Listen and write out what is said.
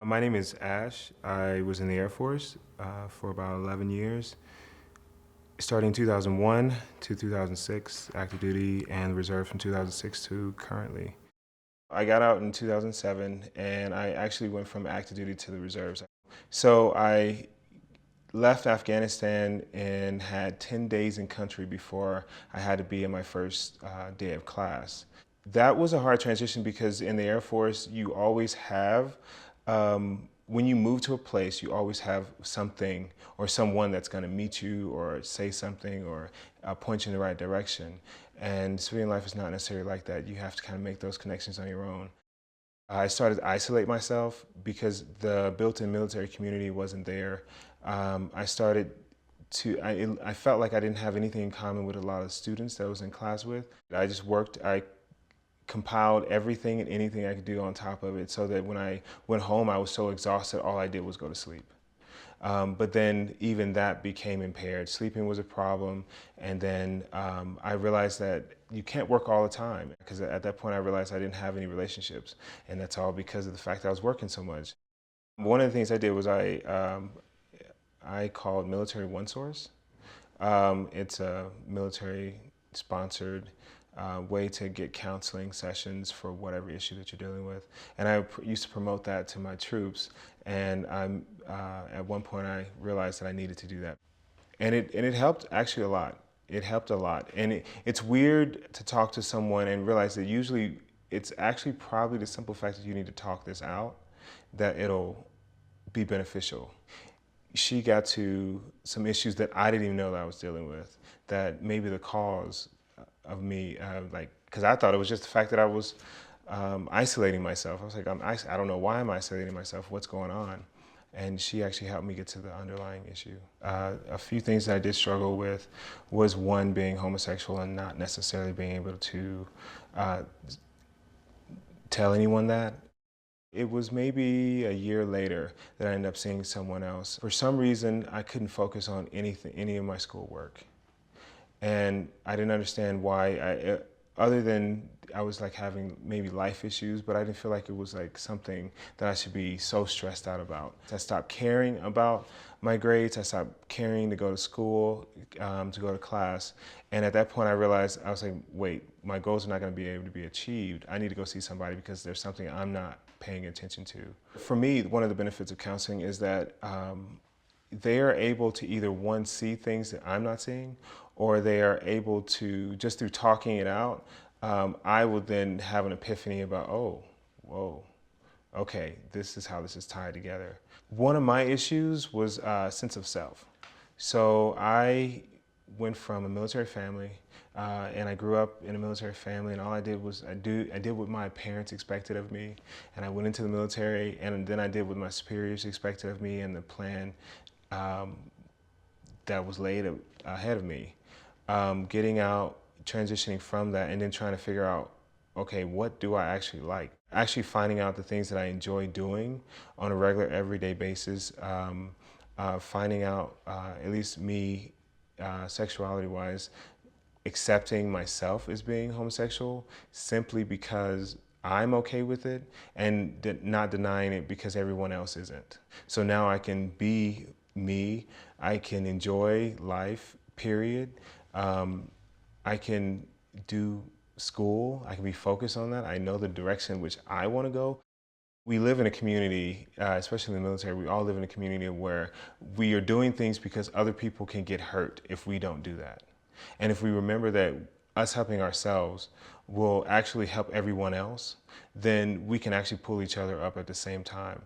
My name is Ash. I was in the Air Force for about 11 years, starting 2001 to 2006, active duty, and reserve from 2006 to currently. I got out in 2007, and I actually went from active duty to the reserves. So I left Afghanistan and had 10 days in country before I had to be in my first day of class. That was a hard transition because in the Air Force, you always have, when you move to a place, you always have something or someone that's going to meet you or say something or point you in the right direction. And civilian life is not necessarily like that. You have to kind of make those connections on your own. I started to isolate myself because the built-in military community wasn't there. I started I felt like I didn't have anything in common with a lot of students that I was in class with. I just worked, I compiled everything and anything I could do on top of it so that when I went home, I was so exhausted, all I did was go to sleep. But then even that became impaired. Sleeping was a problem. And then I realized that you can't work all the time because at that point I realized I didn't have any relationships. And that's all because of the fact that I was working so much. One of the things I did was I called Military One Source. It's a military sponsored way to get counseling sessions for whatever issue that you're dealing with. And I used to promote that to my troops. And at one point I realized that I needed to do that. And it helped actually a lot. It helped a lot. And it's weird to talk to someone and realize that usually it's actually probably the simple fact that you need to talk this out, that it'll be beneficial. She got to some issues that I didn't even know that I was dealing with, that maybe the cause of me, because I thought it was just the fact that I was isolating myself. I was like, I don't know why I'm isolating myself, what's going on? And she actually helped me get to the underlying issue. A few things that I did struggle with was one, being homosexual and not necessarily being able to tell anyone that. It was maybe a year later that I ended up seeing someone else. For some reason, I couldn't focus on any of my schoolwork. And I didn't understand why, other than I was like having maybe life issues, but I didn't feel like it was like something that I should be so stressed out about. I stopped caring about my grades. I stopped caring to go to school, to go to class. And at that point I realized, I was like, wait, my goals are not gonna be able to be achieved. I need to go see somebody because there's something I'm not paying attention to. For me, one of the benefits of counseling is that they are able to either, one, see things that I'm not seeing, or they are able to, just through talking it out, I will then have an epiphany about, oh, whoa, okay, this is how this is tied together. One of my issues was sense of self. So I went from a military family, and I grew up in a military family, and all I did was I did what my parents expected of me, and I went into the military, and then I did what my superiors expected of me, and the plan that was laid ahead of me. Getting out, transitioning from that, and then trying to figure out, okay, what do I actually like? Actually finding out the things that I enjoy doing on a regular, everyday basis. Finding out, at least me, sexuality-wise, accepting myself as being homosexual simply because I'm okay with it, and not denying it because everyone else isn't. So now I can be me, I can enjoy life, period. I can do school, I can be focused on that. I know the direction in which I want to go. We live in a community, especially in the military, we all live in a community where we are doing things because other people can get hurt if we don't do that. And if we remember that us helping ourselves will actually help everyone else, then we can actually pull each other up at the same time.